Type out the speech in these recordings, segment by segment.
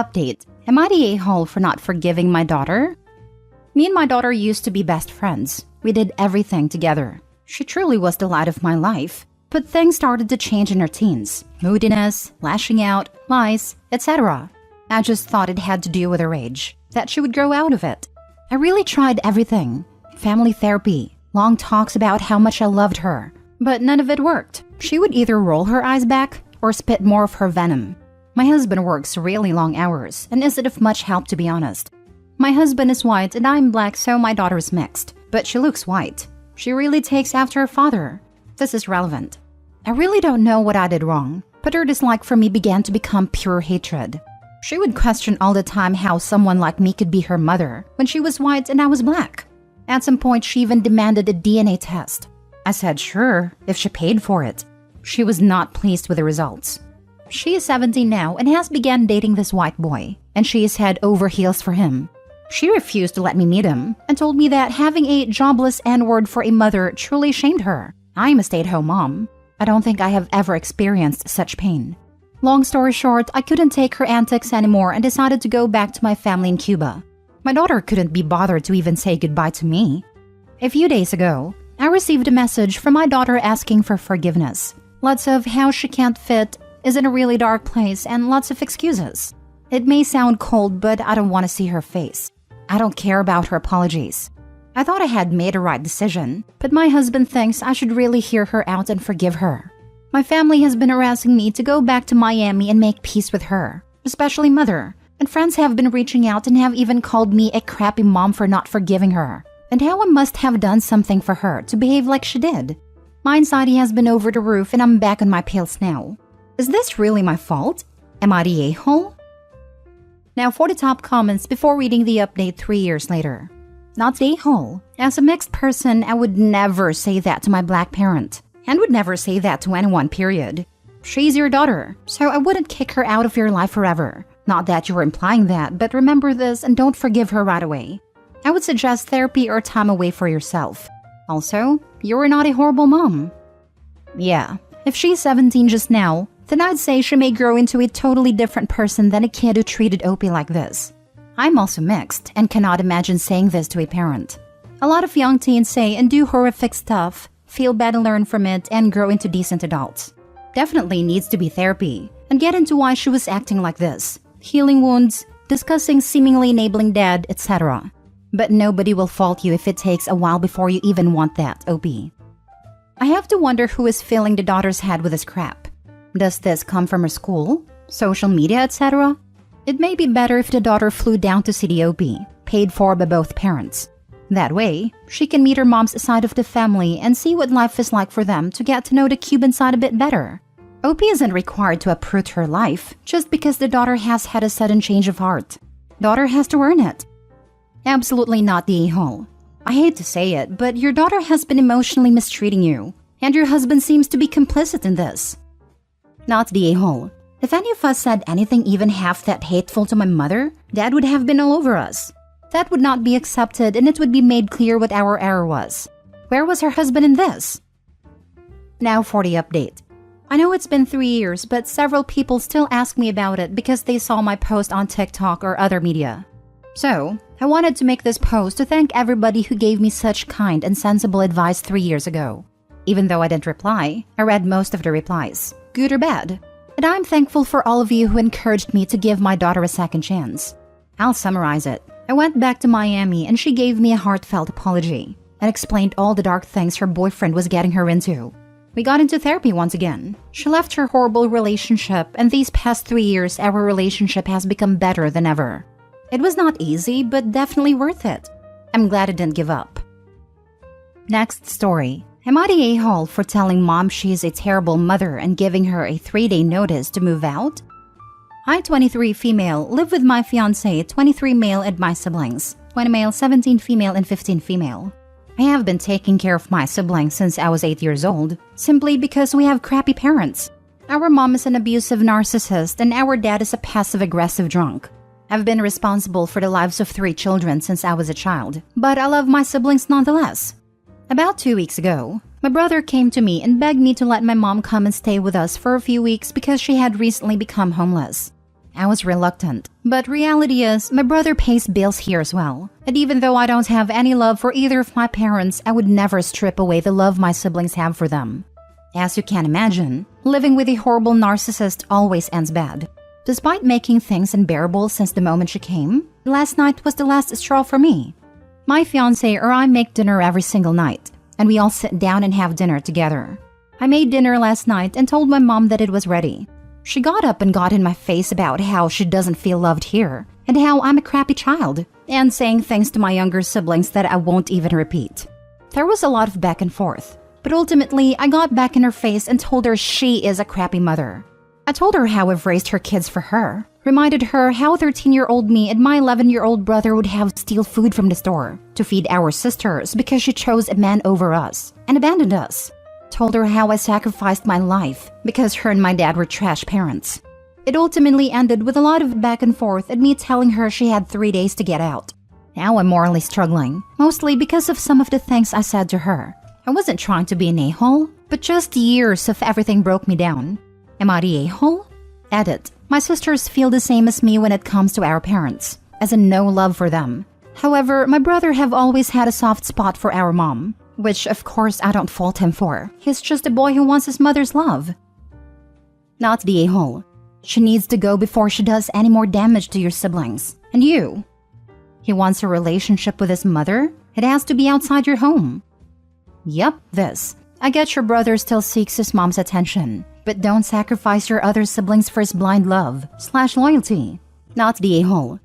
Update. Am I the a-hole for not forgiving my daughter? Me and my daughter used to be best friends. We did everything together. She truly was the light of my life. But things started to change in her teens. Moodiness, lashing out, lies, etc. I just thought it had to do with her age, that she would grow out of it. I really tried everything. Family therapy, long talks about how much I loved her. But none of it worked. She would either roll her eyes back or spit more of her venom. My husband works really long hours and isn't of much help, to be honest. My husband is white and I'm black, so my daughter is mixed. But she looks white. She really takes after her father. This is relevant. I really don't know what I did wrong, but her dislike for me began to become pure hatred. She would question all the time how someone like me could be her mother when she was white and I was black. At some point, she even demanded a DNA test. I said sure, if she paid for it. She was not pleased with the results. She is 17 now and has begun dating this white boy, and she is head over heels for him. She refused to let me meet him and told me that having a jobless N-word for a mother truly shamed her. I'm a stay-at-home mom. I don't think I have ever experienced such pain. Long story short, I couldn't take her antics anymore and decided to go back to my family in Cuba. My daughter couldn't be bothered to even say goodbye to me. A few days ago, I received a message from my daughter asking for forgiveness. Lots of how she can't fit, is in a really dark place, and lots of excuses. It may sound cold, but I don't want to see her face. I don't care about her apologies. I thought I had made a right decision, but my husband thinks I should really hear her out and forgive her. My family has been harassing me to go back to Miami and make peace with her, especially mother, and friends have been reaching out and have even called me a crappy mom for not forgiving her, and how I must have done something for her to behave like she did. My anxiety has been over the roof and I'm back on my pills now. Is this really my fault? Am I the a-hole? Now for the top comments before reading the update 3 years later. Not the a-hole. As a mixed person, I would never say that to my black parent, and would never say that to anyone, period. She's your daughter, so I wouldn't kick her out of your life forever. Not that you're implying that, but remember this and don't forgive her right away. I would suggest therapy or time away for yourself. Also, you're not a horrible mom. Yeah, if she's 17 just now, then I'd say she may grow into a totally different person than a kid who treated Opie like this. I'm also mixed and cannot imagine saying this to a parent. A lot of young teens say and do horrific stuff, feel bad and learn from it, and grow into decent adults. Definitely needs to be therapy, and get into why she was acting like this, healing wounds, discussing seemingly enabling dad, etc. But nobody will fault you if it takes a while before you even want that, Opie. I have to wonder who is filling the daughter's head with this crap. Does this come from her school, social media, etc.? It may be better if the daughter flew down to see the Opie, paid for by both parents. That way, she can meet her mom's side of the family and see what life is like for them to get to know the Cuban side a bit better. Opie isn't required to uproot her life just because the daughter has had a sudden change of heart. Daughter has to earn it. Absolutely not the a-hole. I hate to say it, but your daughter has been emotionally mistreating you, and your husband seems to be complicit in this. Not the a-hole. If any of us said anything even half that hateful to my mother, Dad would have been all over us. That would not be accepted and it would be made clear what our error was. Where was her husband in this? Now for the update. I know it's been 3 years, but several people still ask me about it because they saw my post on TikTok or other media. So, I wanted to make this post to thank everybody who gave me such kind and sensible advice 3 years ago. Even though I didn't reply, I read most of the replies, good or bad. And I'm thankful for all of you who encouraged me to give my daughter a second chance. I'll summarize it. I went back to Miami and she gave me a heartfelt apology and explained all the dark things her boyfriend was getting her into. We got into therapy once again. She left her horrible relationship, and these past 3 years our relationship has become better than ever. It was not easy, but definitely worth it. I'm glad I didn't give up. Next story. Am I the a-hole for telling mom she is a terrible mother and giving her a 3-day notice to move out? I, 23 female, live with my fiancé, 23 male, and my siblings, 20 male, 17 female, and 15 female. I have been taking care of my siblings since I was 8 years old, simply because we have crappy parents. Our mom is an abusive narcissist and our dad is a passive-aggressive drunk. I've been responsible for the lives of 3 children since I was a child, but I love my siblings nonetheless. About 2 weeks ago, my brother came to me and begged me to let my mom come and stay with us for a few weeks because she had recently become homeless. I was reluctant, but reality is my brother pays bills here as well. And even though I don't have any love for either of my parents, I would never strip away the love my siblings have for them. As you can imagine, living with a horrible narcissist always ends bad. Despite making things unbearable since the moment she came, last night was the last straw for me. My fiancé or I make dinner every single night, and we all sit down and have dinner together. I made dinner last night and told my mom that it was ready. She got up and got in my face about how she doesn't feel loved here, and how I'm a crappy child, and saying things to my younger siblings that I won't even repeat. There was a lot of back and forth, but ultimately I got back in her face and told her she is a crappy mother. I told her how I've raised her kids for her, reminded her how 13-year-old me and my 11-year-old brother would have to steal food from the store to feed our sisters because she chose a man over us and abandoned us. Told her how I sacrificed my life because her and my dad were trash parents. It ultimately ended with a lot of back and forth and me telling her she had 3 days to get out. Now I'm morally struggling, mostly because of some of the things I said to her. I wasn't trying to be an a-hole, but just years of everything broke me down. Am I the a-hole? Edit. My sisters feel the same as me when it comes to our parents, as in no love for them. However, my brother have always had a soft spot for our mom, which of course I don't fault him for. He's just a boy who wants his mother's love. Not the a-hole. She needs to go before she does any more damage to your siblings. And you. He wants a relationship with his mother? It has to be outside your home. Yep, this. I get your brother still seeks his mom's attention, but don't sacrifice your other siblings for his blind love/loyalty. Not the a-hole.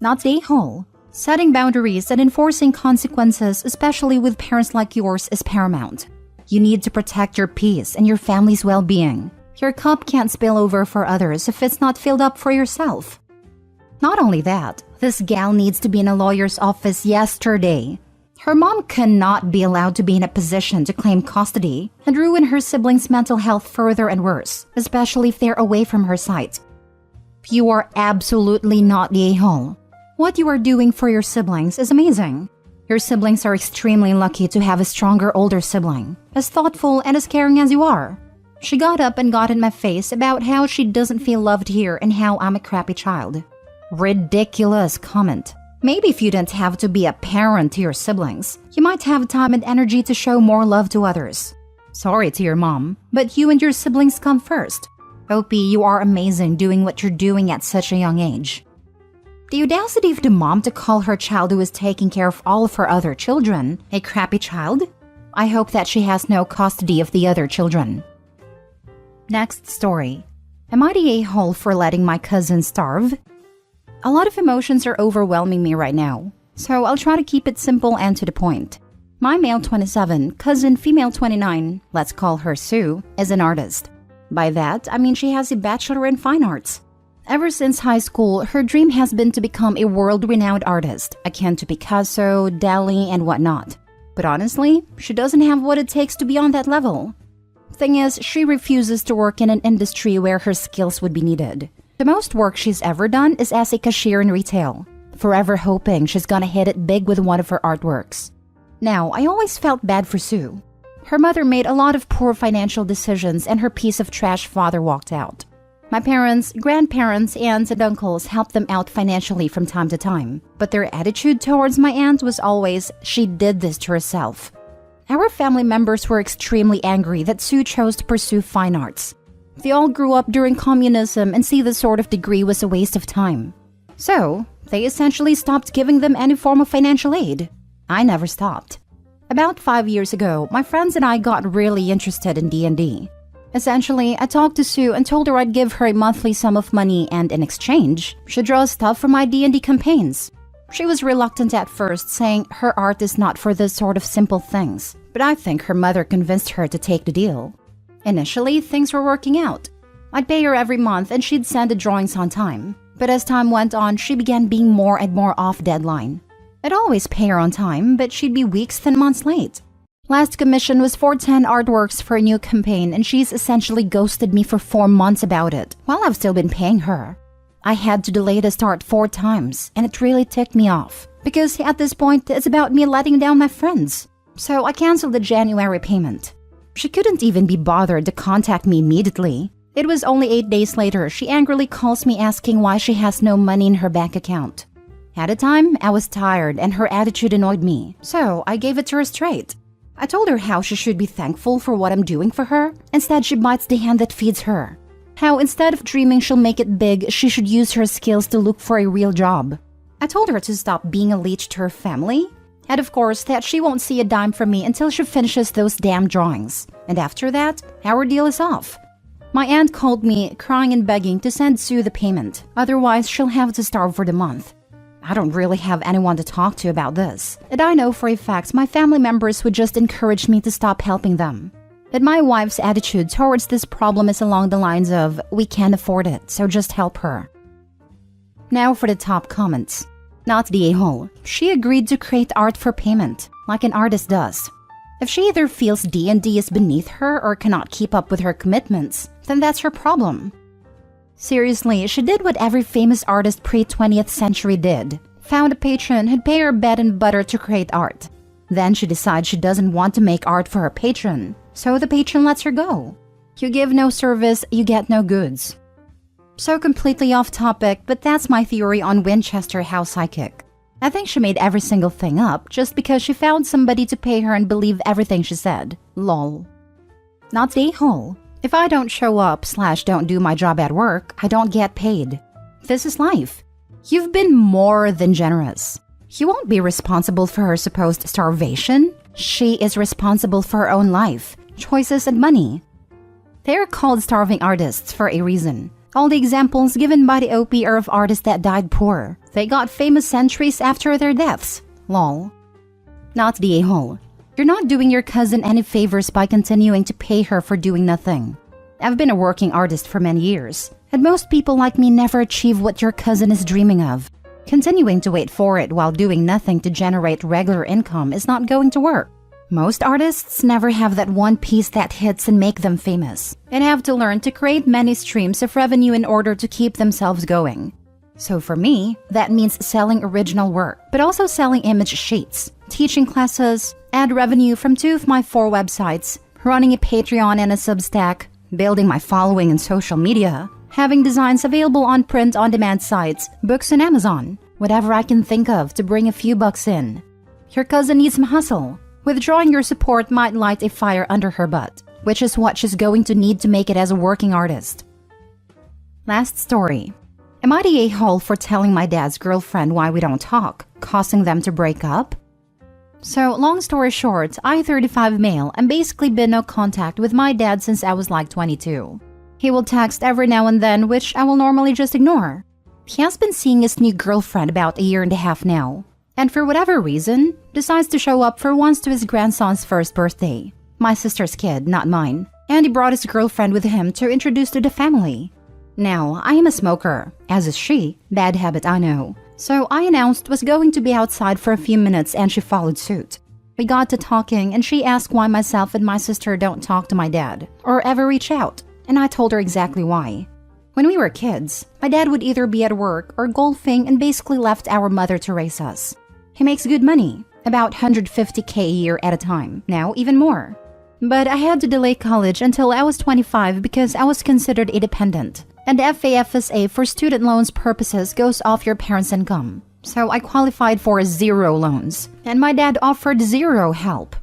Not the a-hole. Setting boundaries and enforcing consequences, especially with parents like yours, is paramount. You need to protect your peace and your family's well-being. Your cup can't spill over for others if it's not filled up for yourself. Not only that, this gal needs to be in a lawyer's office yesterday. Her mom cannot be allowed to be in a position to claim custody and ruin her siblings' mental health further and worse, especially if they're away from her sight. You are absolutely not the a-hole. What you are doing for your siblings is amazing. Your siblings are extremely lucky to have a stronger older sibling, as thoughtful and as caring as you are. She got up and got in my face about how she doesn't feel loved here and how I'm a crappy child. Ridiculous comment. Maybe if you didn't have to be a parent to your siblings, you might have time and energy to show more love to others. Sorry to your mom, but you and your siblings come first. OP, you are amazing doing what you're doing at such a young age. The audacity of the mom to call her child who is taking care of all of her other children a crappy child? I hope that she has no custody of the other children. Next story. Am I the a-hole for letting my cousin starve? A lot of emotions are overwhelming me right now, so I'll try to keep it simple and to the point. My male 27, cousin female 29, let's call her Sue, is an artist. By that, I mean she has a bachelor in fine arts. Ever since high school, her dream has been to become a world-renowned artist, akin to Picasso, Dali, and whatnot. But honestly, she doesn't have what it takes to be on that level. Thing is, she refuses to work in an industry where her skills would be needed. The most work she's ever done is as a cashier in retail, forever hoping she's gonna hit it big with one of her artworks. Now, I always felt bad for Sue. Her mother made a lot of poor financial decisions and her piece of trash father walked out. My parents, grandparents, aunts, and uncles helped them out financially from time to time, but their attitude towards my aunt was always, she did this to herself. Our family members were extremely angry that Sue chose to pursue fine arts. They all grew up during communism and see this sort of degree was a waste of time. So, they essentially stopped giving them any form of financial aid. I never stopped. About 5 years ago, my friends and I got really interested in D&D. Essentially, I talked to Sue and told her I'd give her a monthly sum of money and in exchange, she'd draw stuff for my D&D campaigns. She was reluctant at first, saying her art is not for this sort of simple things, but I think her mother convinced her to take the deal. Initially, things were working out. I'd pay her every month and she'd send the drawings on time. But as time went on, she began being more and more off deadline. I'd always pay her on time, but she'd be weeks then months late. Last commission was for 10 artworks for a new campaign and she's essentially ghosted me for 4 months about it, while I've still been paying her. I had to delay the start 4 times, and it really ticked me off. Because at this point, it's about me letting down my friends. So I canceled the January payment. She couldn't even be bothered to contact me immediately. It was only 8 days later she angrily calls me asking why she has no money in her bank account. At the time, I was tired and her attitude annoyed me, so I gave it to her straight. I told her how she should be thankful for what I'm doing for her. Instead, she bites the hand that feeds her. How instead of dreaming she'll make it big, she should use her skills to look for a real job. I told her to stop being a leech to her family, and of course that she won't see a dime from me until she finishes those damn drawings. And after that, our deal is off. My aunt called me, crying and begging to send Sue the payment, otherwise she'll have to starve for the month. I don't really have anyone to talk to about this, and I know for a fact my family members would just encourage me to stop helping them. But my wife's attitude towards this problem is along the lines of, we can't afford it, so just help her. Now for the top comments. Not the a-hole. She agreed to create art for payment, like an artist does. If she either feels D&D is beneath her or cannot keep up with her commitments, then that's her problem. Seriously, she did what every famous artist pre-20th century did. Found a patron who'd pay her bread and butter to create art. Then she decides she doesn't want to make art for her patron, so the patron lets her go. You give no service, you get no goods. So completely off topic, but that's my theory on Winchester House Psychic. I think she made every single thing up just because she found somebody to pay her and believe everything she said. Lol. Not the a-hole. If I don't show up / don't do my job at work, I don't get paid. This is life. You've been more than generous. You won't be responsible for her supposed starvation. She is responsible for her own life, choices, and money. They are called starving artists for a reason. All the examples given by the OP are of artists that died poor. They got famous centuries after their deaths. Lol. Not the a-hole. You're not doing your cousin any favors by continuing to pay her for doing nothing. I've been a working artist for many years, and most people like me never achieve what your cousin is dreaming of. Continuing to wait for it while doing nothing to generate regular income is not going to work. Most artists never have that one piece that hits and make them famous, and have to learn to create many streams of revenue in order to keep themselves going. So for me, that means selling original work, but also selling image sheets, teaching classes, ad revenue from 2 of my 4 websites, running a Patreon and a Substack, building my following in social media, having designs available on print-on-demand sites, books on Amazon, whatever I can think of to bring a few bucks in. Your cousin needs some hustle. Withdrawing your support might light a fire under her butt, which is what she's going to need to make it as a working artist. Last story. Am I the a-hole for telling my dad's girlfriend why we don't talk, causing them to break up? So, long story short, I, 35 male, am basically been no contact with my dad since I was like 22. He will text every now and then, which I will normally just ignore. He has been seeing his new girlfriend about a year and a half now, and for whatever reason, decides to show up for once to his grandson's first birthday. My sister's kid, not mine, and he brought his girlfriend with him to introduce to the family. Now, I am a smoker, as is she, bad habit I know. So I announced was going to be outside for a few minutes and she followed suit. We got to talking and she asked why myself and my sister don't talk to my dad or ever reach out, and I told her exactly why. When we were kids, my dad would either be at work or golfing and basically left our mother to raise us. He makes good money, about $150K a year at a time, now even more. But I had to delay college until I was 25 because I was considered a dependent. And FAFSA for student loans purposes goes off your parents' income. So I qualified for 0 loans, and my dad offered 0 help.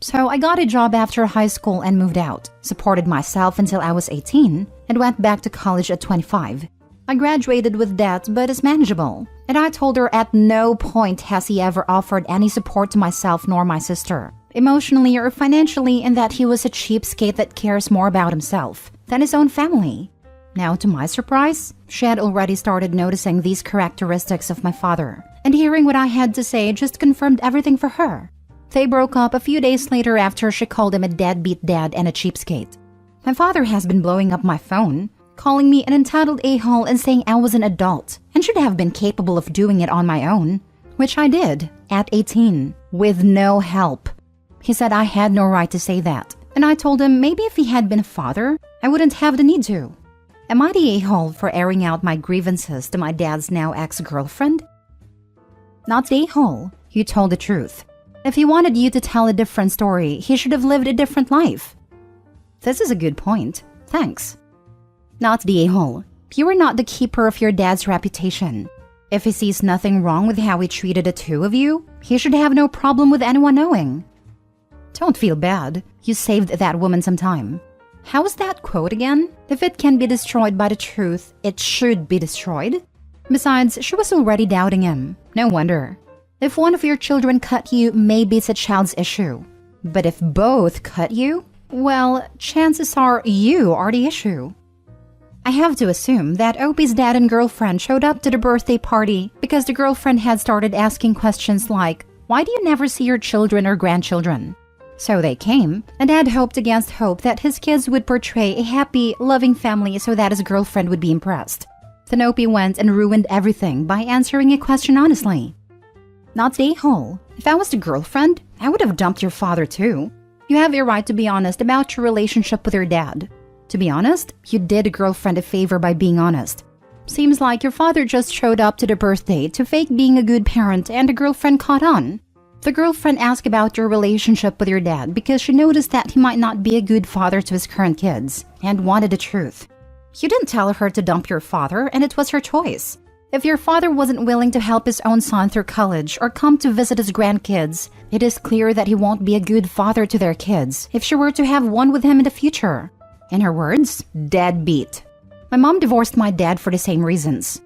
So I got a job after high school and moved out, supported myself until I was 18, and went back to college at 25. I graduated with debt, but it's manageable. And I told her at no point has he ever offered any support to myself nor my sister, emotionally or financially, and that he was a cheapskate that cares more about himself than his own family. Now, to my surprise, she had already started noticing these characteristics of my father, and hearing what I had to say just confirmed everything for her. They broke up a few days later after she called him a deadbeat dad and a cheapskate. My father has been blowing up my phone, calling me an entitled a-hole and saying I was an adult and should have been capable of doing it on my own, which I did, at 18, with no help. He said I had no right to say that, and I told him maybe if he had been a father, I wouldn't have the need to. Am I the a-hole for airing out my grievances to my dad's now ex-girlfriend? Not the a-hole. You told the truth. If he wanted you to tell a different story, he should have lived a different life. This is a good point. Thanks. Not the a-hole. You are not the keeper of your dad's reputation. If he sees nothing wrong with how he treated the two of you, he should have no problem with anyone knowing. Don't feel bad. You saved that woman some time. How was that quote again? If it can be destroyed by the truth, it should be destroyed. Besides, she was already doubting him. No wonder. If one of your children cut you, maybe it's a child's issue. But if both cut you, well, chances are you are the issue. I have to assume that Opie's dad and girlfriend showed up to the birthday party because the girlfriend had started asking questions like, "Why do you never see your children or grandchildren?" So they came, and Dad hoped against hope that his kids would portray a happy, loving family so that his girlfriend would be impressed. Then Opie went and ruined everything by answering a question honestly. Not the a-hole. If I was the girlfriend, I would have dumped your father too. You have a right to be honest about your relationship with your dad. To be honest, you did a girlfriend a favor by being honest. Seems like your father just showed up to the birthday to fake being a good parent and the girlfriend caught on. The girlfriend asked about your relationship with your dad because she noticed that he might not be a good father to his current kids and wanted the truth. You didn't tell her to dump your father, and it was her choice. If your father wasn't willing to help his own son through college or come to visit his grandkids, it is clear that he won't be a good father to their kids if she were to have one with him in the future. In her words, deadbeat. My mom divorced my dad for the same reasons.